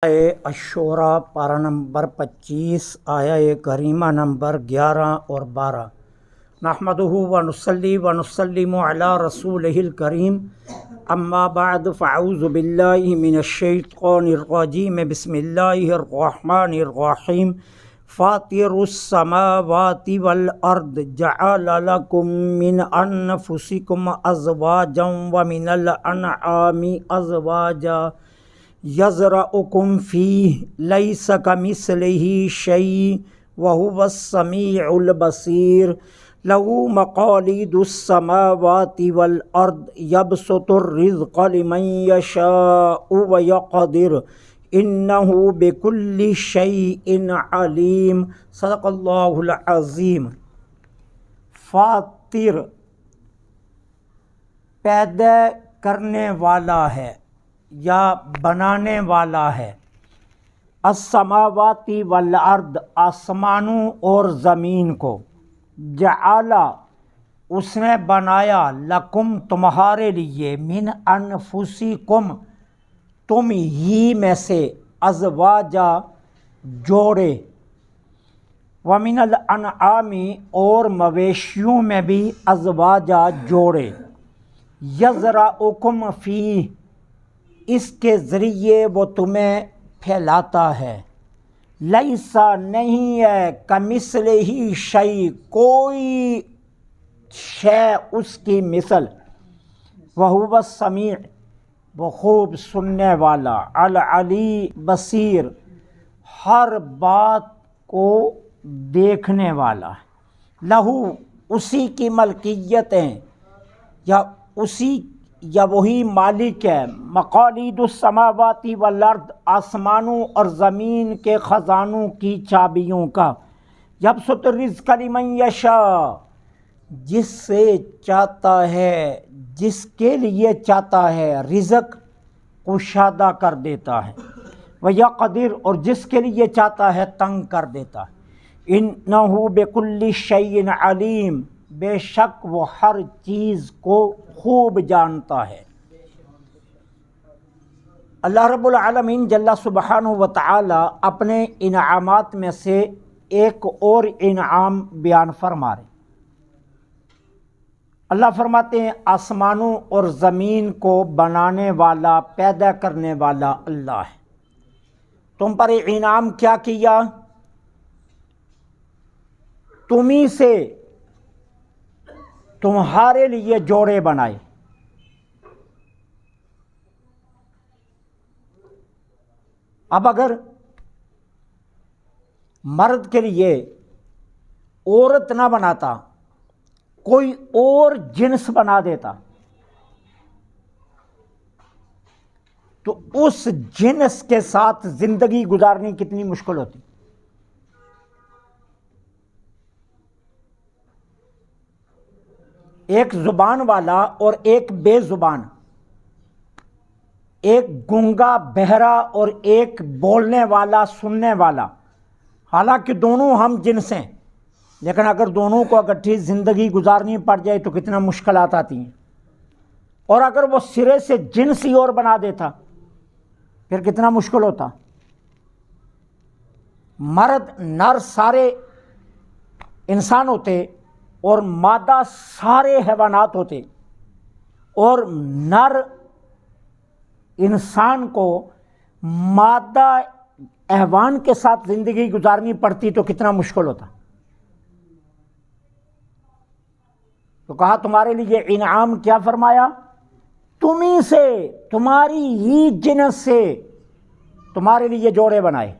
الشورى پارہ نمبر 25 آیہ کریمہ نمبر 11 اور 12۔ نحمدہ ونصلی ونسلم علی رسولہ الکریم، اما بعد فاعوذ باللہ من الشیطان الرجیم، بسم اللہ الرحمن الرحیم۔ فاطر السماوات والارض جعل لکم من انفسکم ازواجا ومن الانعام ازواجا یزرعکم فیہ لیس کمثلہ شیء وہو السمیع البصیر۔ لہ مقالید السماوات والارض یبسط الرزق لمن یشاء ویقدر انہ بکل شیء علیم۔ صدق اللہ العظیم۔ فاطر پیدا کرنے والا ہے یا بنانے والا ہے، السماوات والارض آسمانوں اور زمین کو، جعلا اس نے بنایا، لکم تمہارے لیے، من انفسکم تم ہی میں سے، ازواجا جوڑے، ومن الانعام اور مویشیوں میں بھی ازواجا جوڑے، یزرعکم فیہ اس کے ذریعے وہ تمہیں پھیلاتا ہے، لیسا نہیں ہے، کمثلہ شیء کوئی شے اس کی مثل، وہو السمیع وہ خوب سننے والا، العلی بصیر ہر بات کو دیکھنے والا ہے۔ لہو اسی کی ملکیتیں یا وہی مالک ہے، مقالید السماوات والارض آسمانوں اور زمین کے خزانوں کی چابیوں کا، یبسط الرزق لمن یشاء جس سے چاہتا ہے، جس کے لیے چاہتا ہے رزق کشادہ کر دیتا ہے، ویقدر اور جس کے لیے چاہتا ہے تنگ کر دیتا ہے، انہ بکل شیء علیم بے شک وہ ہر چیز کو خوب جانتا ہے۔ اللہ رب العالمین جل سبحانہ و تعالی اپنے انعامات میں سے ایک اور انعام بیان فرما رہے۔ اللہ فرماتے ہیں آسمانوں اور زمین کو بنانے والا، پیدا کرنے والا اللہ ہے۔ تم پر انعام کیا کیا؟ تمہیں سے تمہارے لیے جوڑے بنائے۔ اب اگر مرد کے لیے عورت نہ بناتا، کوئی اور جنس بنا دیتا، تو اس جنس کے ساتھ زندگی گزارنی کتنی مشکل ہوتی۔ ایک زبان والا اور ایک بے زبان، ایک گنگا بہرا اور ایک بولنے والا سننے والا، حالانکہ دونوں ہم جنس ہیں، لیکن اگر دونوں کو اکٹھی زندگی گزارنی پڑ جائے تو کتنا مشکلات آتی ہیں۔ اور اگر وہ سرے سے جنس ہی اور بنا دیتا پھر کتنا مشکل ہوتا۔ مرد نر سارے انسان ہوتے اور مادہ سارے حیوانات ہوتے، اور نر انسان کو مادہ حیوان کے ساتھ زندگی گزارنی پڑتی تو کتنا مشکل ہوتا۔ تو کہا تمہارے لیے انعام کیا فرمایا؟ تمہیں سے، تمہاری ہی جنس سے تمہارے لیے جوڑے بنائے،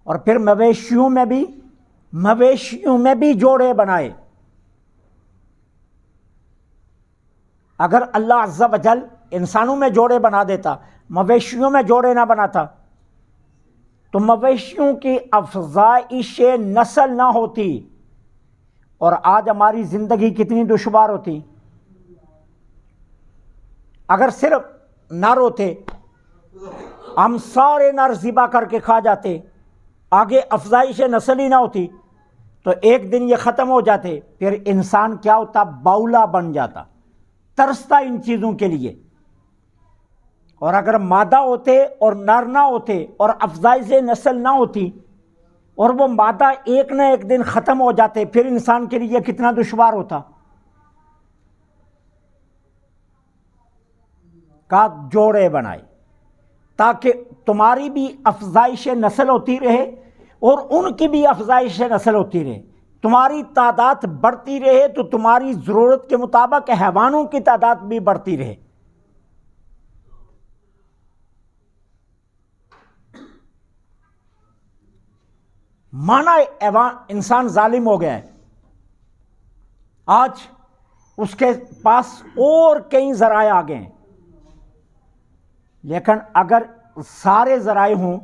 اور پھر مویشیوں میں بھی جوڑے بنائے۔ اگر اللہ عز و جل انسانوں میں جوڑے بنا دیتا، مویشیوں میں جوڑے نہ بناتا، تو مویشیوں کی افزائش نسل نہ ہوتی، اور آج ہماری زندگی کتنی دشوار ہوتی۔ اگر صرف نر ہوتے، ہم سارے نر ذبح کر کے کھا جاتے، آگے افزائش نسل ہی نہ ہوتی، تو ایک دن یہ ختم ہو جاتے، پھر انسان کیا ہوتا؟ باولا بن جاتا، ترستا ان چیزوں کے لیے۔ اور اگر مادہ ہوتے اور نر نہ ہوتے اور افزائش نسل نہ ہوتی اور وہ مادہ ایک نہ ایک دن ختم ہو جاتے، پھر انسان کے لیے کتنا دشوار ہوتا۔ کا جوڑے بنائے تاکہ تمہاری بھی افزائش نسل ہوتی رہے اور ان کی بھی افزائش نسل ہوتی رہے، تمہاری تعداد بڑھتی رہے تو تمہاری ضرورت کے مطابق حیوانوں کی تعداد بھی بڑھتی رہے۔ مانا انسان ظالم ہو گیا ہے، آج اس کے پاس اور کئی ذرائع آ گئے ہیں، لیکن اگر سارے ذرائع ہوں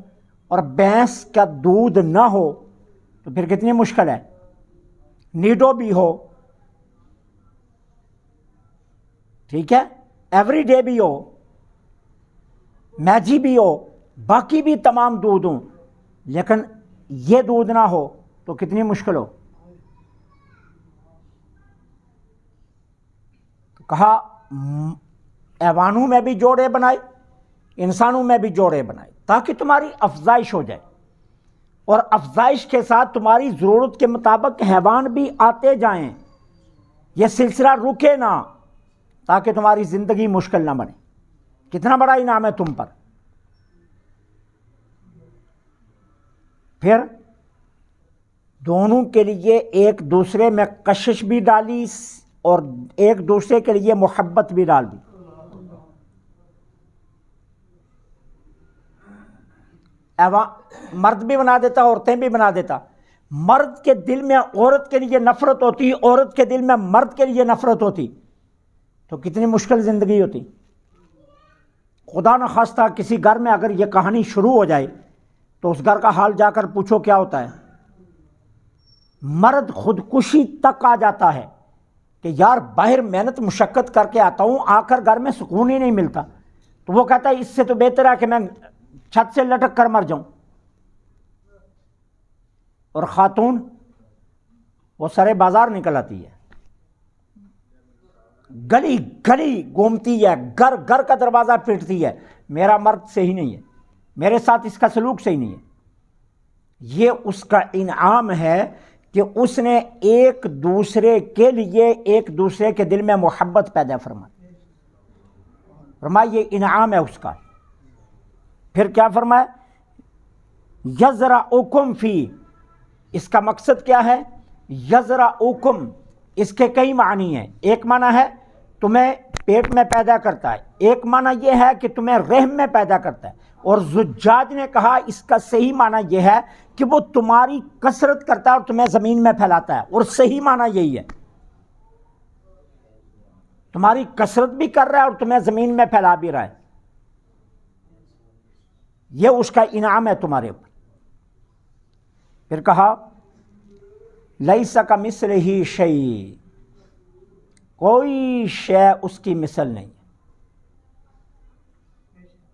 اور بھینس کا دودھ نہ ہو تو پھر کتنی مشکل ہے۔ نیڈو بھی ہو، ٹھیک ہے، ایوری ڈے بھی ہو، میجی بھی ہو، باقی بھی تمام دودھ ہوں، لیکن یہ دودھ نہ ہو تو کتنی مشکل ہو۔ تو کہا حیوانوں میں بھی جوڑے بنائے، انسانوں میں بھی جوڑے بنائے تاکہ تمہاری افزائش ہو جائے، اور افزائش کے ساتھ تمہاری ضرورت کے مطابق حیوان بھی آتے جائیں، یہ سلسلہ رکے نہ، تاکہ تمہاری زندگی مشکل نہ بنے۔ کتنا بڑا انعام ہے تم پر۔ پھر دونوں کے لیے ایک دوسرے میں کشش بھی ڈالی اور ایک دوسرے کے لیے محبت بھی ڈال دی۔ مرد بھی بنا دیتا، عورتیں بھی بنا دیتا۔ مرد کے دل میں عورت کے لیے نفرت ہوتی، عورت کے دل میں مرد کے لیے نفرت ہوتی تو کتنی مشکل زندگی ہوتی۔ خدا نخواستہ کسی گھر میں اگر یہ کہانی شروع ہو جائے تو اس گھر کا حال جا کر پوچھو کیا ہوتا ہے۔ مرد خودکشی تک آ جاتا ہے کہ یار باہر محنت مشقت کر کے آتا ہوں، آ کر گھر میں سکون ہی نہیں ملتا، تو وہ کہتا ہے اس سے تو بہتر ہے کہ میں چھت سے لٹک کر مر جاؤں۔ اور خاتون وہ سرے بازار نکل آتی ہے، گلی گلی گھومتی ہے، گھر گھر کا دروازہ پیٹتی ہے، میرا مرد صحیح نہیں ہے، میرے ساتھ اس کا سلوک صحیح نہیں ہے۔ یہ اس کا انعام ہے کہ اس نے ایک دوسرے کے لیے ایک دوسرے کے دل میں محبت پیدا فرمائی، یہ انعام ہے اس کا۔ پھر کیا فرمایا؟ یزرعکم فی، اس کا مقصد کیا ہے؟ یزرعکم، اس کے کئی معنی ہیں۔ ایک معنی ہے تمہیں پیٹ میں پیدا کرتا ہے، ایک معنی یہ ہے کہ تمہیں رحم میں پیدا کرتا ہے، اور زجاج نے کہا اس کا صحیح معنی یہ ہے کہ وہ تمہاری کثرت کرتا ہے اور تمہیں زمین میں پھیلاتا ہے، اور صحیح معنی یہی ہے، تمہاری کثرت بھی کر رہا ہے اور تمہیں زمین میں پھیلا بھی رہا ہے۔ یہ اس کا انعام ہے تمہارے اوپر۔ پھر کہا لیس کمثلہ شیء، کوئی شے اس کی مثل نہیں،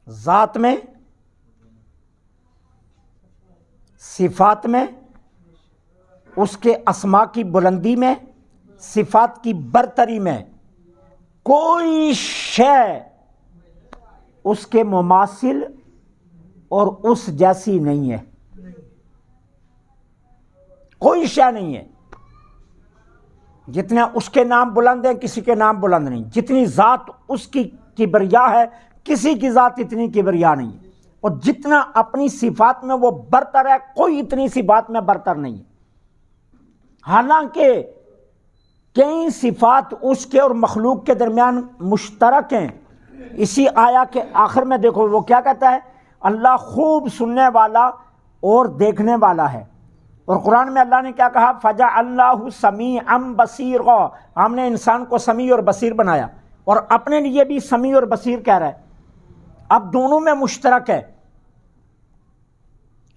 ذات میں، صفات میں، اس کے اسماء کی بلندی میں، صفات کی برتری میں، کوئی شے اس کے مماثل اور اس جیسی نہیں ہے، کوئی شے نہیں ہے۔ جتنے اس کے نام بلند ہیں کسی کے نام بلند نہیں، جتنی ذات اس کی کبریا ہے کسی کی ذات اتنی کبریا نہیں ہے، اور جتنا اپنی صفات میں وہ برتر ہے کوئی اتنی صفات میں برتر نہیں ہے۔ حالانکہ کئی صفات اس کے اور مخلوق کے درمیان مشترک ہیں۔ اسی آیا کے آخر میں دیکھو وہ کیا کہتا ہے، اللہ خوب سننے والا اور دیکھنے والا ہے، اور قرآن میں اللہ نے کیا کہا، فَجَعَلْنَاهُ سَمِيعًا بَصِيرًا، ہم نے انسان کو سمیع اور بصیر بنایا، اور اپنے لیے بھی سمیع اور بصیر کہہ رہا ہے۔ اب دونوں میں مشترک ہے،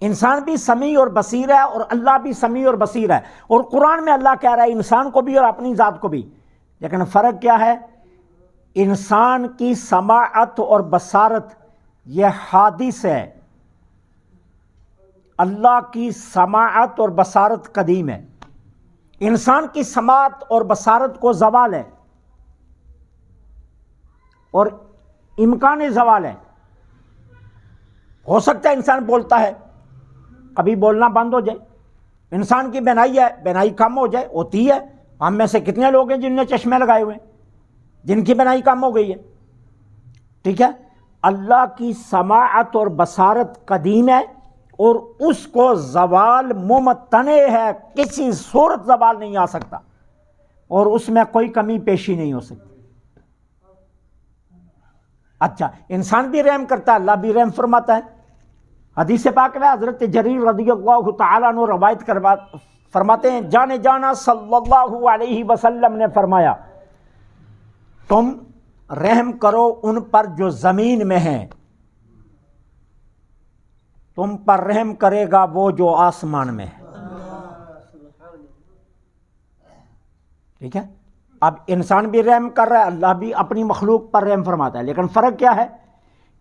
انسان بھی سمیع اور بصیر ہے اور اللہ بھی سمیع اور بصیر ہے، اور قرآن میں اللہ کہہ رہا ہے انسان کو بھی اور اپنی ذات کو بھی۔ لیکن فرق کیا ہے؟ انسان کی سماعت اور بصارت یہ حادث ہے، اللہ کی سماعت اور بصارت قدیم ہے۔ انسان کی سماعت اور بصارت کو زوال ہے اور امکان زوال ہے، ہو سکتا ہے انسان بولتا ہے کبھی بولنا بند ہو جائے، انسان کی بینائی ہے، بینائی کم ہو جائے، ہوتی ہے۔ ہم میں سے کتنے لوگ ہیں جن نے چشمے لگائے ہوئے ہیں، جن کی بینائی کم ہو گئی ہے، ٹھیک ہے۔ اللہ کی سماعت اور بصارت قدیم ہے، اور اس کو زوال ممتنع ہے، کسی صورت زوال نہیں آ سکتا، اور اس میں کوئی کمی پیشی نہیں ہو سکتی۔ اچھا، انسان بھی رحم کرتا ہے، اللہ بھی رحم فرماتا ہے۔ حدیث پاک میں حضرت جریر رضی اللہ تعالیٰ عنہ روایت فرماتے ہیں، جانے جانا صلی اللہ علیہ وسلم نے فرمایا، تم رحم کرو ان پر جو زمین میں ہیں، تم پر رحم کرے گا وہ جو آسمان میں ہے۔ ٹھیک ہے، اب انسان بھی رحم کر رہا ہے، اللہ بھی اپنی مخلوق پر رحم فرماتا ہے، لیکن فرق کیا ہے؟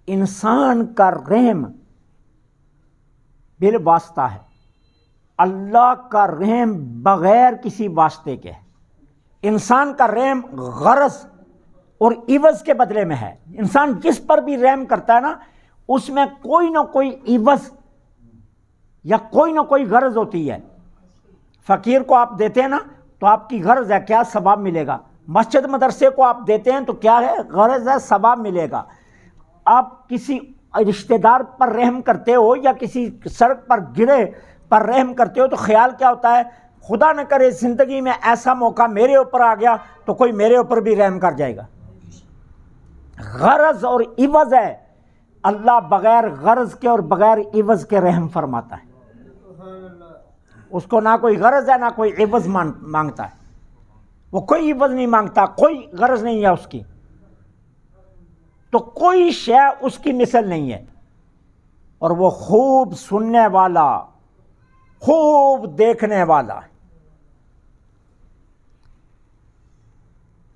انسان کا رحم بالواسطہ ہے، اللہ کا رحم بغیر کسی واسطے کے ہے۔ انسان کا رحم غرض اور عوض کے بدلے میں ہے۔ انسان جس پر بھی رحم کرتا ہے نا، اس میں کوئی نہ کوئی عوض یا کوئی نہ کوئی غرض ہوتی ہے۔ فقیر کو آپ دیتے ہیں نا تو آپ کی غرض ہے، کیا ثواب ملے گا۔ مسجد مدرسے کو آپ دیتے ہیں تو کیا ہے؟ غرض ہے، ثواب ملے گا۔ آپ کسی رشتہ دار پر رحم کرتے ہو یا کسی سڑک پر گرے پر رحم کرتے ہو تو خیال کیا ہوتا ہے؟ خدا نہ کرے زندگی میں ایسا موقع میرے اوپر آ گیا تو کوئی میرے اوپر بھی رحم کر جائے گا۔ غرض اور عوض ہے، اللہ بغیر غرض کے اور بغیر عوض کے رحم فرماتا ہے۔ اس کو نہ کوئی غرض ہے نہ کوئی عوض مانگتا ہے، وہ کوئی عوض نہیں مانگتا، کوئی غرض نہیں ہے اس کی، تو کوئی شے اس کی مثل نہیں ہے، اور وہ خوب سننے والا، خوب دیکھنے والا۔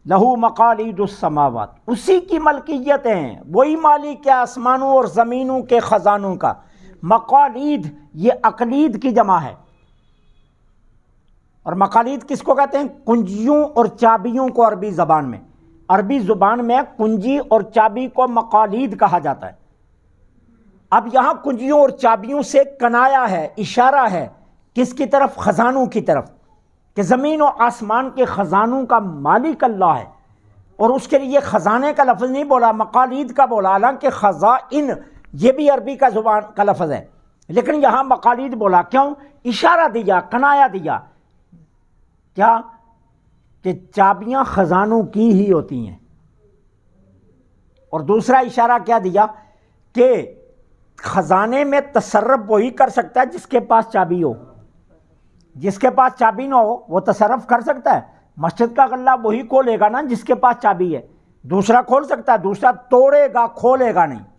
لہو مقالید السماوات، اسی کی ملکیت ہیں، وہی مالک ہے آسمانوں اور زمینوں کے خزانوں کا۔ مقالید یہ اقلید کی جمع ہے، اور مقالید کس کو کہتے ہیں؟ کنجیوں اور چابیوں کو عربی زبان میں، عربی زبان میں کنجی اور چابی کو مقالید کہا جاتا ہے۔ اب یہاں کنجیوں اور چابیوں سے کنایا ہے، اشارہ ہے کس کی طرف؟ خزانوں کی طرف، کہ زمین و آسمان کے خزانوں کا مالک اللہ ہے، اور اس کے لیے خزانے کا لفظ نہیں بولا، مقالید کا بولا، حالانکہ خزائن یہ بھی عربی کا زبان کا لفظ ہے، لیکن یہاں مقالید بولا، کیوں؟ اشارہ دیا، کنایا دیا، کیا کہ چابیاں خزانوں کی ہی ہوتی ہیں۔ اور دوسرا اشارہ کیا دیا کہ خزانے میں تصرف وہی کر سکتا ہے جس کے پاس چابی ہو، جس کے پاس چابی نہ ہو وہ تصرف کر سکتا ہے؟ مسجد کا غلہ وہی کھولے گا نا جس کے پاس چابی ہے، دوسرا کھول سکتا ہے؟ دوسرا توڑے گا، کھولے گا نہیں۔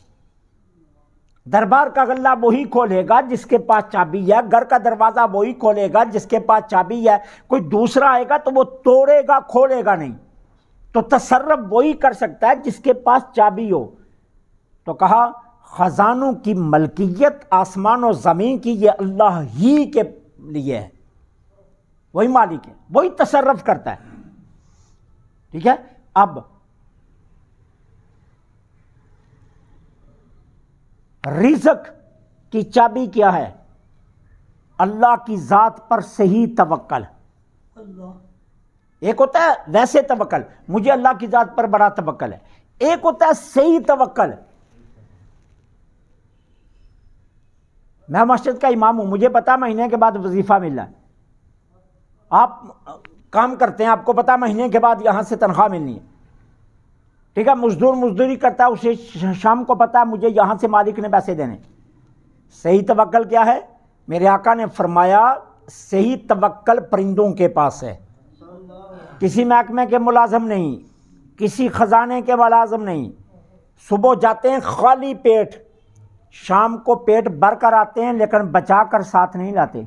دربار کا غلہ وہی کھولے گا جس کے پاس چابی ہے، گھر کا دروازہ وہی کھولے گا جس کے پاس چابی ہے، کوئی دوسرا آئے گا تو وہ توڑے گا، کھولے گا نہیں۔ تو تصرف وہی کر سکتا ہے جس کے پاس چابی ہو۔ تو کہا خزانوں کی ملکیت آسمان و زمین کی یہ اللہ ہی کے لیے ہے، وہی مالک ہے، وہی تصرف کرتا ہے، ٹھیک ہے۔ اب رزق کی چابی کیا ہے؟ اللہ کی ذات پر صحیح توکل۔ ایک ہوتا ہے ویسے توکل، مجھے اللہ کی ذات پر بڑا توکل ہے، ایک ہوتا ہے صحیح توکل۔ میں مسجد کا امام ہوں، مجھے پتا مہینے کے بعد وظیفہ مل رہا ہے، آپ کام کرتے ہیں، آپ کو پتا مہینے کے بعد یہاں سے تنخواہ ملنی ہے، ٹھیک ہے۔ مزدور مزدوری کرتا ہے، اسے شام کو پتا ہے مجھے یہاں سے مالک نے پیسے دینے۔ صحیح توکل کیا ہے؟ میرے آقا نے فرمایا صحیح توکل پرندوں کے پاس ہے، کسی محکمے کے ملازم نہیں، کسی خزانے کے ملازم نہیں۔ صبح جاتے ہیں خالی پیٹ، شام کو پیٹ بھر کر آتے ہیں، لیکن بچا کر ساتھ نہیں لاتے،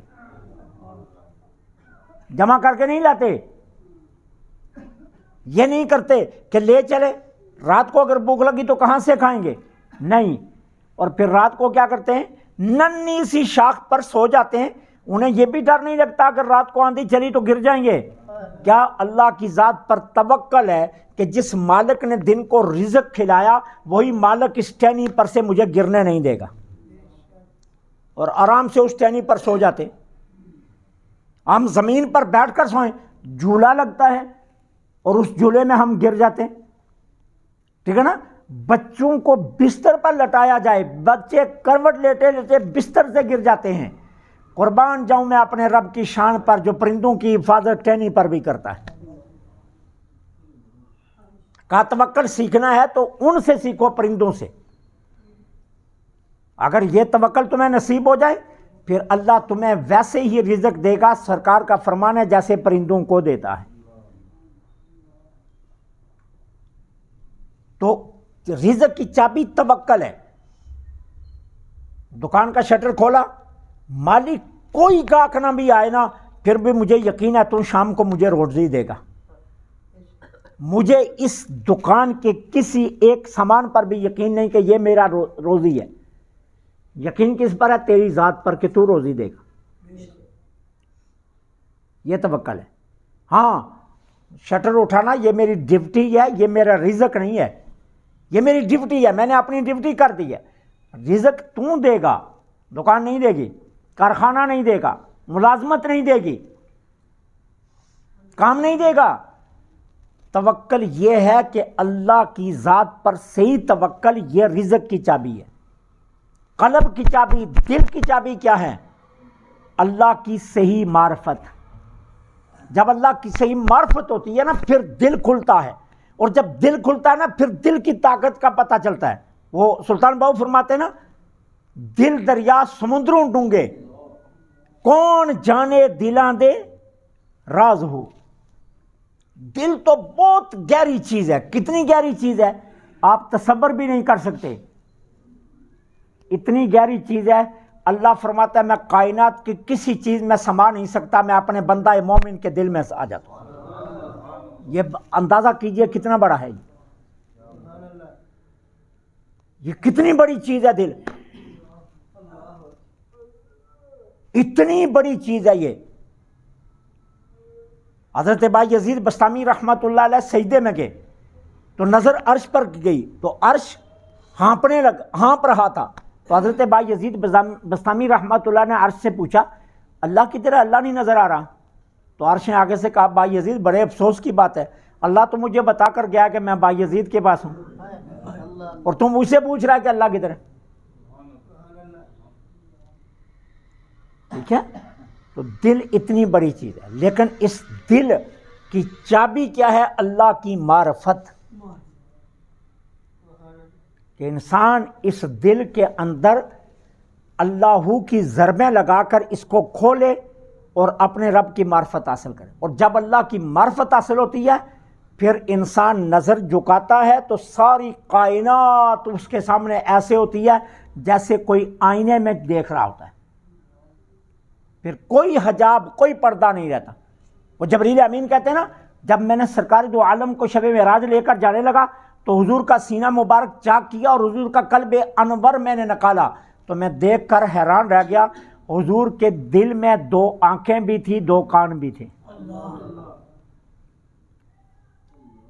جمع کر کے نہیں لاتے۔ یہ نہیں کرتے کہ لے چلے، رات کو اگر بھوک لگی تو کہاں سے کھائیں گے، نہیں۔ اور پھر رات کو کیا کرتے ہیں؟ ننھی سی شاخ پر سو جاتے ہیں، انہیں یہ بھی ڈر نہیں لگتا اگر رات کو آندھی چلی تو گر جائیں گے۔ کیا اللہ کی ذات پر توکل ہے کہ جس مالک نے دن کو رزق کھلایا وہی مالک اس ٹہنی پر سے مجھے گرنے نہیں دے گا۔ اور آرام سے اس ٹہنی پر سو جاتے. ہم زمین پر بیٹھ کر سوئیں، جھولا لگتا ہے اور اس جھولے میں ہم گر جاتے ہیں. ٹھیک ہے نا. بچوں کو بستر پر لٹایا جائے، بچے کروٹ لیٹے لیٹے بستر سے گر جاتے ہیں. قربان جاؤں میں اپنے رب کی شان پر جو پرندوں کی حفاظت ٹہنی پر بھی کرتا ہے. کا توکل سیکھنا ہے تو ان سے سیکھو، پرندوں سے. اگر یہ توکل تمہیں نصیب ہو جائے پھر اللہ تمہیں ویسے ہی رزق دے گا. سرکار کا فرمان ہے جیسے پرندوں کو دیتا ہے. تو رزق کی چابی توکل ہے. دکان کا شٹر کھولا، مالک کوئی گاہک نہ بھی آئے نا، پھر بھی مجھے یقین ہے تو شام کو مجھے روزی دے گا. مجھے اس دکان کے کسی ایک سامان پر بھی یقین نہیں کہ یہ میرا روزی ہے. یقین کس پر ہے؟ تیری ذات پر کہ تو روزی دے گا. یہ توکل ہے. ہاں، شٹر اٹھانا یہ میری ڈیوٹی ہے، یہ میرا رزق نہیں ہے. یہ میری ڈیوٹی ہے، میں نے اپنی ڈیوٹی کر دی ہے. رزق تو دے گا، دکان نہیں دے گی، کارخانہ نہیں دے گا، ملازمت نہیں دے گی، کام نہیں دے گا. توکل یہ ہے کہ اللہ کی ذات پر صحیح توکل، یہ رزق کی چابی ہے. قلب کی چابی، دل کی چابی کیا ہے؟ اللہ کی صحیح معرفت. جب اللہ کی صحیح معرفت ہوتی ہے نا پھر دل کھلتا ہے، اور جب دل کھلتا ہے نا پھر دل کی طاقت کا پتہ چلتا ہے. وہ سلطان باؤ فرماتے ہیں نا، دل دریا سمندروں ڈونگے، کون جانے دلاں دے راز ہو. دل تو بہت گہری چیز ہے. کتنی گہری چیز ہے آپ تصور بھی نہیں کر سکتے. اتنی گہری چیز ہے. اللہ فرماتا ہے میں کائنات کی کسی چیز میں سما نہیں سکتا، میں اپنے بندہ مومن کے دل میں آ جاتا ہوں. یہ اندازہ کیجئے کتنا بڑا ہے. یہ کتنی بڑی چیز ہے دل. اتنی بڑی چیز ہے یہ. حضرت بائی یزید بستامی رحمۃ اللہ علیہ سجدے میں گئے تو نظر عرش پر گئی تو عرش ہانپ رہا تھا. تو حضرت بائی یزید بستامی رحمۃ اللہ نے عرش سے پوچھا اللہ کی طرح اللہ نہیں نظر آ رہا؟ تو عرش نے آگے سے کہا بائی یزید بڑے افسوس کی بات ہے، اللہ تو مجھے بتا کر گیا کہ میں بائی یزید کے پاس ہوں اور تم مجھ سے پوچھ رہا ہے کہ اللہ کی طرح. ٹھیک ہے. تو دل اتنی بڑی چیز ہے، لیکن اس دل کی چابی کیا ہے؟ اللہ کی معرفت. کہ انسان اس دل کے اندر اللہ کی ضربیں لگا کر اس کو کھولے اور اپنے رب کی معرفت حاصل کرے. اور جب اللہ کی معرفت حاصل ہوتی ہے پھر انسان نظر جھکاتا ہے تو ساری کائنات اس کے سامنے ایسے ہوتی ہے جیسے کوئی آئینے میں دیکھ رہا ہوتا ہے. پھر کوئی حجاب، کوئی پردہ نہیں رہتا. وہ جبریل امین کہتے ہیں نا، جب میں نے سرکار دو عالم کو شب معراج لے کر جانے لگا تو حضور کا سینہ مبارک چاک کیا اور حضور کا قلب انور میں نے نکالا تو میں دیکھ کر حیران رہ گیا. حضور کے دل میں 2 آنکھیں بھی تھی، 2 کان بھی تھے.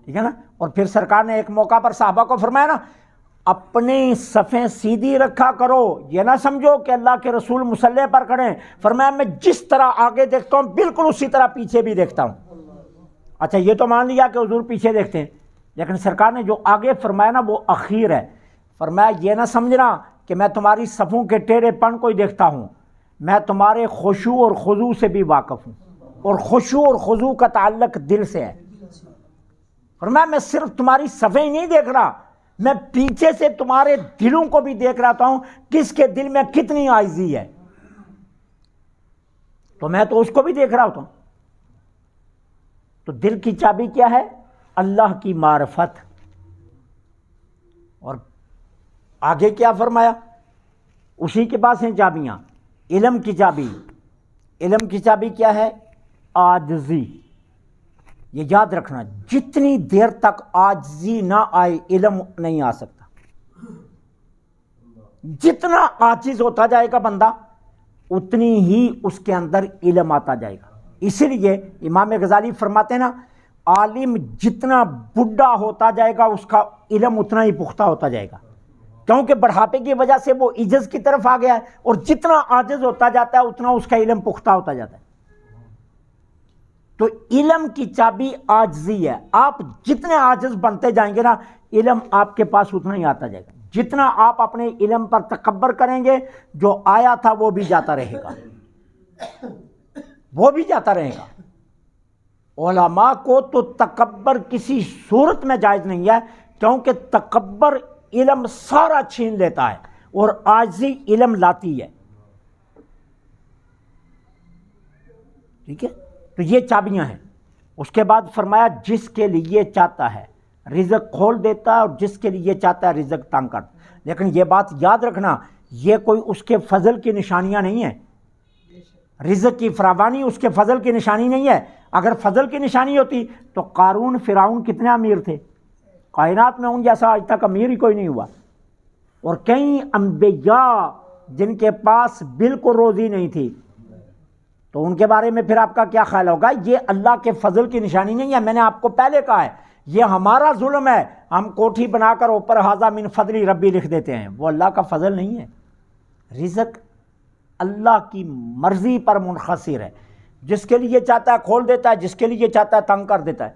ٹھیک ہے نا. اور پھر سرکار نے ایک موقع پر صحابہ کو فرمایا نا، اپنی صفیں سیدھی رکھا کرو، یہ نہ سمجھو کہ اللہ کے رسول مصلی پر کھڑے ہیں. فرمایا میں جس طرح آگے دیکھتا ہوں بالکل اسی طرح پیچھے بھی دیکھتا ہوں. اچھا یہ تو مان لیا کہ حضور پیچھے دیکھتے ہیں، لیکن سرکار نے جو آگے فرمایا نا وہ اخیر ہے. فرمایا یہ نہ سمجھنا کہ میں تمہاری صفوں کے ٹیڑھے پن کو ہی دیکھتا ہوں، میں تمہارے خشوع اور خضوع سے بھی واقف ہوں، اور خشوع اور خضوع کا تعلق دل سے ہے. فرمایا میں صرف تمہاری صفیں ہی نہیں دیکھ رہا، میں پیچھے سے تمہارے دلوں کو بھی دیکھ رہا ہوں، کس کے دل میں کتنی عاجزی ہے. تو میں تو اس کو بھی دیکھ رہا ہوتا ہوں. تو دل کی چابی کیا ہے؟ اللہ کی معرفت. اور آگے کیا فرمایا؟ اسی کے پاس ہیں چابیاں. علم کی چابی. علم کی چابی کیا ہے؟ عاجزی. یہ یاد رکھنا، جتنی دیر تک عاجزی نہ آئے علم نہیں آ سکتا. جتنا عاجز ہوتا جائے گا بندہ اتنی ہی اس کے اندر علم آتا جائے گا. اسی لیے امام غزالی فرماتے ہیں نا، عالم جتنا بڈھا ہوتا جائے گا اس کا علم اتنا ہی پختہ ہوتا جائے گا. کیونکہ بڑھاپے کی وجہ سے وہ عجز کی طرف آ گیا ہے، اور جتنا عاجز ہوتا جاتا ہے اتنا اس کا علم پختہ ہوتا جاتا ہے۔ تو علم کی چابی عاجزی ہے، آپ جتنے عاجز بنتے جائیں گے نا علم آپ کے پاس اتنا ہی آتا جائے گا۔ جتنا آپ اپنے علم پر تکبر کریں گے جو آیا تھا وہ بھی جاتا رہے گا، وہ بھی جاتا رہے گا۔ علماء کو تو تکبر کسی صورت میں جائز نہیں ہے، کیونکہ تکبر علم سارا چھین لیتا ہے اور عاجزی علم لاتی ہے۔ ٹھیک ہے، تو یہ چابیاں ہیں۔ اس کے بعد فرمایا جس کے لیے چاہتا ہے رزق کھول دیتا ہے اور جس کے لیے چاہتا ہے رزق تنگ کرتا ہے۔ لیکن یہ بات یاد رکھنا، یہ کوئی اس کے فضل کی نشانیاں نہیں ہیں۔ رزق کی فراوانی اس کے فضل کی نشانی نہیں ہے۔ اگر فضل کی نشانی ہوتی تو قارون فرعون کتنے امیر تھے، کائنات میں ان جیسا آج تک امیر ہی کوئی نہیں ہوا۔ اور کئی انبیاء جن کے پاس بالکل روزی نہیں تھی، تو ان کے بارے میں پھر آپ کا کیا خیال ہوگا؟ یہ اللہ کے فضل کی نشانی نہیں ہے۔ میں نے آپ کو پہلے کہا ہے یہ ہمارا ظلم ہے، ہم کوٹھی بنا کر اوپر ھذا من فضلی ربی لکھ دیتے ہیں، وہ اللہ کا فضل نہیں ہے۔ رزق اللہ کی مرضی پر منحصر ہے، جس کے لیے چاہتا ہے کھول دیتا ہے، جس کے لیے چاہتا ہے تنگ کر دیتا ہے۔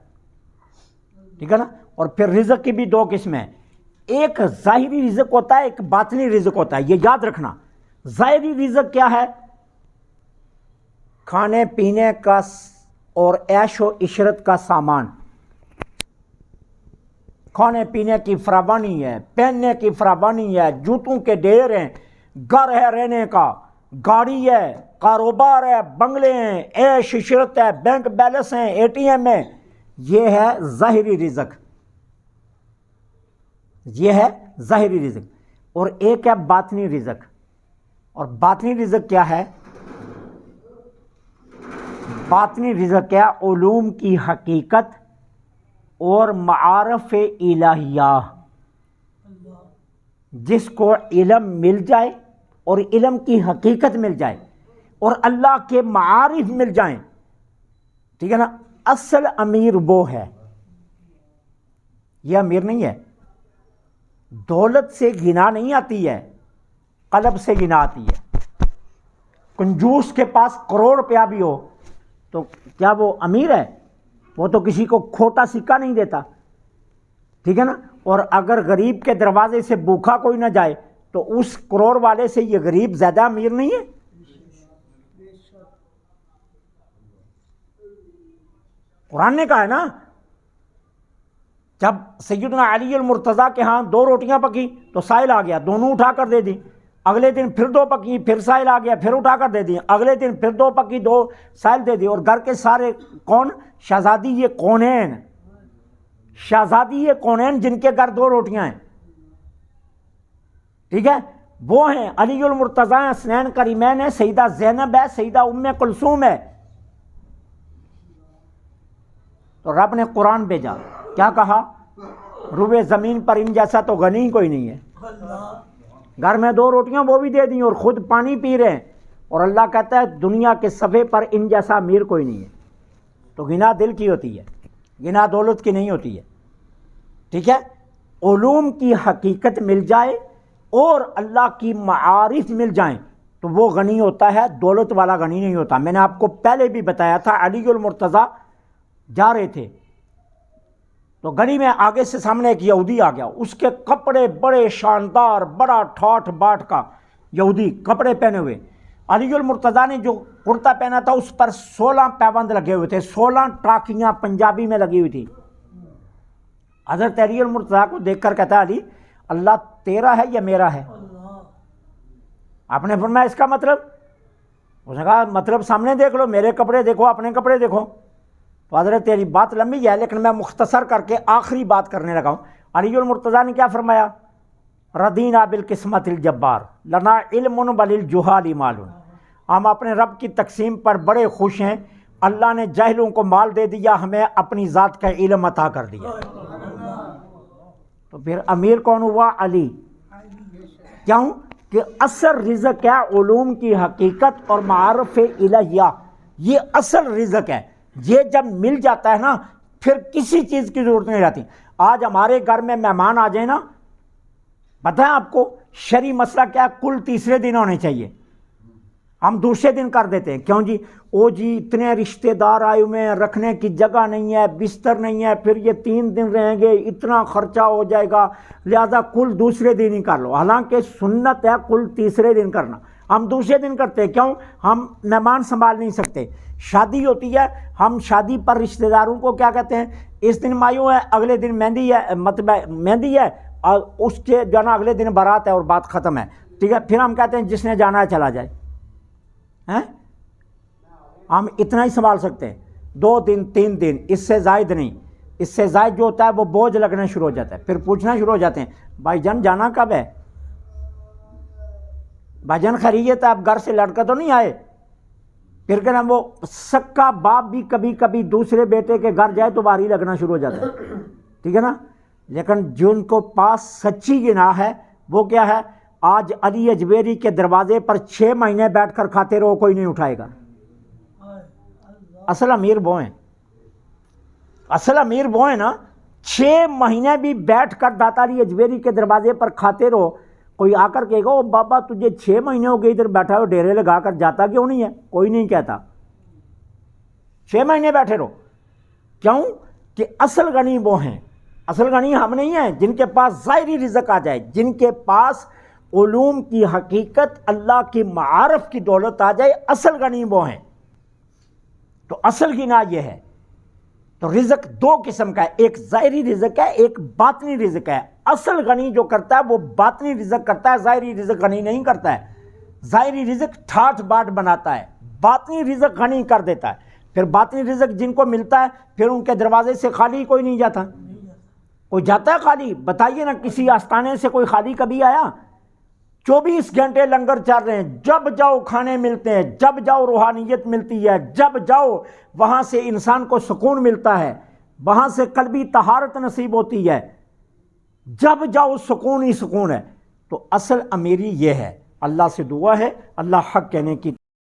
ٹھیک ہے نا؟ اور پھر رزق کی بھی دو قسمیں ہیں، ایک ظاہری رزق ہوتا ہے، ایک باطنی رزق ہوتا ہے۔ یہ یاد رکھنا، ظاہری رزق کیا ہے؟ کھانے پینے کا اور عیش و عشرت کا سامان، کھانے پینے کی فراوانی ہے، پہننے کی فراوانی ہے، جوتوں کے ڈھیر ہیں، گھر ہے رہنے کا، گاڑی ہے، کاروبار ہے، بنگلے ہیں، عیش عشرت ہے، بینک بیلنس ہیں، اے ٹی ایم ہے۔ یہ ہے ظاہری رزق، یہ ہے ظاہری رزق۔ اور ایک ہے باطنی رزق۔ اور باطنی رزق کیا ہے؟ باطنی رزق کیا؟ علوم کی حقیقت اور معارف الہیہ، جس کو علم مل جائے اور علم کی حقیقت مل جائے اور اللہ کے معارف مل جائیں، ٹھیک ہے نا؟ اصل امیر وہ ہے، یہ امیر نہیں ہے۔ دولت سے گنا نہیں آتی ہے، قلب سے گنا آتی ہے۔ کنجوس کے پاس کروڑ روپیہ بھی ہو تو کیا وہ امیر ہے؟ وہ تو کسی کو کھوٹا سکہ نہیں دیتا، ٹھیک ہے نا؟ اور اگر غریب کے دروازے سے بھوکا کوئی نہ جائے تو اس کروڑ والے سے یہ غریب زیادہ امیر نہیں ہے؟ قرآن نے کہا ہے نا، جب سیدنا علی المرتضیٰ کے ہاں 2 روٹیاں پکی تو سائل آ گیا، دونوں اٹھا کر دے دی۔ اگلے دن پھر 2 پکی، پھر سائل آ گیا، پھر اٹھا کر دے دی۔ اگلے دن پھر 2 پکی، 2 سائل دے دی۔ اور گھر کے سارے کون؟ شہزادی یہ کونین، شہزادی یہ کونین جن کے گھر 2 روٹیاں ہیں، ٹھیک ہے؟ وہ ہیں علی المرتضیٰ، حسنین کریمین ہے، سیدہ زینب ہے، سیدہ ام کلثوم ہے۔ تو رب نے قرآن بھیجا، کیا کہا؟ روئے زمین پر ان جیسا تو غنی کوئی نہیں ہے۔ گھر میں 2 روٹیاں وہ بھی دے دیں اور خود پانی پی رہے ہیں، اور اللہ کہتا ہے دنیا کے صفحے پر ان جیسا امیر کوئی نہیں ہے۔ تو گنا دل کی ہوتی ہے، گنا دولت کی نہیں ہوتی ہے، ٹھیک ہے؟ علوم کی حقیقت مل جائے اور اللہ کی معارف مل جائیں تو وہ غنی ہوتا ہے، دولت والا غنی نہیں ہوتا۔ میں نے آپ کو پہلے بھی بتایا تھا، علی المرتضیٰ جا رہے تھے تو گلی میں آگے سے سامنے ایک یہودی آ گیا، اس کے کپڑے بڑے شاندار، بڑا ٹھاٹھ باٹھ کا یہودی کپڑے پہنے ہوئے۔ علی المرتضیٰ نے جو کرتا پہنا تھا اس پر 16 پیبند لگے ہوئے تھے، 16 ٹاکیاں پنجابی میں لگی ہوئی تھی۔ حضرت علی المرتضیٰ کو دیکھ کر کہتا ہے علی، اللہ تیرا ہے یا میرا ہے؟ آپ نے فرمایا اس کا مطلب؟ اس نے کہا مطلب سامنے دیکھ لو، میرے کپڑے دیکھو، اپنے کپڑے دیکھو۔ تو حضرت تیری بات لمبی ہے لیکن میں مختصر کر کے آخری بات کرنے لگا ہوں۔ علی المرتضیٰ نے کیا فرمایا؟ ردینا بالقسمت الجبار لنا علم وللجہال مال، ہم اپنے رب کی تقسیم پر بڑے خوش ہیں، اللہ نے جاہلوں کو مال دے دیا، ہمیں اپنی ذات کا علم عطا کر دیا۔ تو پھر امیر کون ہوا؟ علی۔ کیوں؟ کہ اصل رزق ہے علوم کی حقیقت اور معارف الہیہ، یہ اصل رزق ہے۔ یہ جب مل جاتا ہے نا پھر کسی چیز کی ضرورت نہیں رہتی۔ آج ہمارے گھر میں مہمان آ جائیں نا پتہ ہے آپ کو شرعی مسئلہ کیا ہے؟ کل تیسرے دن ہونے چاہیے، ہم دوسرے دن کر دیتے ہیں، کیوں جی؟ او جی اتنے رشتہ دار آئے ہوئے ہیں، رکھنے کی جگہ نہیں ہے، بستر نہیں ہے، پھر یہ 3 دن رہیں گے، اتنا خرچہ ہو جائے گا، لہذا کل دوسرے دن ہی کر لو، حالانکہ سنت ہے کل تیسرے دن کرنا، ہم دوسرے دن کرتے ہیں، کیوں؟ ہم مہمان سنبھال نہیں سکتے، شادی ہوتی ہے، ہم شادی پر رشتہ داروں کو کیا کہتے ہیں؟ اس دن مایوں ہے، اگلے دن مہندی ہے، مطلب مہندی ہے، اور اس کے جو نا اگلے دن بارات ہے اور بات ختم ہے، ٹھیک ہے؟ پھر ہم کہتے ہیں جس نے جانا ہے چلا جائے، ہیں؟ ہم اتنا ہی سنبھال سکتے ہیں، 2 دن 3 دن، اس سے زائد نہیں، اس سے زائد جو ہوتا ہے وہ بوجھ لگنا شروع ہو جاتا ہے، پھر پوچھنا شروع ہو جاتے ہیں بھائی جان جانا کب ہے؟ بھائی جان خیریت ہے، آپ گھر سے لڑ کر تو نہیں آئے؟ پھر کہنا وہ سکا باپ بھی کبھی کبھی دوسرے بیٹے کے گھر جائے تو باری لگنا شروع ہو جاتا ہے، ٹھیک ہے نا؟ لیکن جن کو پاس سچی گناہ ہے وہ کیا ہے؟ آج علی اجمیری کے دروازے پر 6 مہینے بیٹھ کر کھاتے رہو، کوئی نہیں اٹھائے گا، اصل امیر وہ ہیں، اصل امیر وہ ہیں نا، 6 مہینے بھی بیٹھ کر داتا علی اجمیری کے دروازے پر کھاتے رہو، کوئی آ کر کہے گا او بابا تجھے 6 مہینے ہو گئے ادھر بیٹھا ہو ڈیرے لگا کر، جاتا کیوں نہیں ہے؟ کوئی نہیں کہتا، 6 مہینے بیٹھے رہو، کیوں کہ اصل غنی وہ ہیں، اصل غنی ہم نہیں ہیں جن کے پاس ظاہری رزق آ جائے، جن کے پاس علوم کی حقیقت اللہ کی معارف کی دولت آ جائے، اصل غنی وہ ہیں۔ تو اصل غنا یہ ہے، تو رزق 2 قسم کا ہے، ایک ظاہری رزق ہے، ایک باطنی رزق ہے، اصل غنی جو کرتا ہے وہ باطنی رزق کرتا ہے، ظاہری رزق غنی نہیں کرتا ہے، ظاہری رزق ٹھاٹ باٹ بناتا ہے، باطنی رزق غنی کر دیتا ہے، پھر باطنی رزق جن کو ملتا ہے پھر ان کے دروازے سے خالی کوئی نہیں جاتا، کوئی جاتا ہے خالی؟ بتائیے نا کسی آستانے سے کوئی خالی کبھی آیا؟ 24 گھنٹے لنگر چل رہے ہیں، جب جاؤ کھانے ملتے ہیں، جب جاؤ روحانیت ملتی ہے، جب جاؤ وہاں سے انسان کو سکون ملتا ہے، وہاں سے قلبی طہارت نصیب ہوتی ہے، جب جاؤ سکون ہی سکون ہے۔ تو اصل امیری یہ ہے، اللہ سے دعا ہے اللہ حق کہنے کی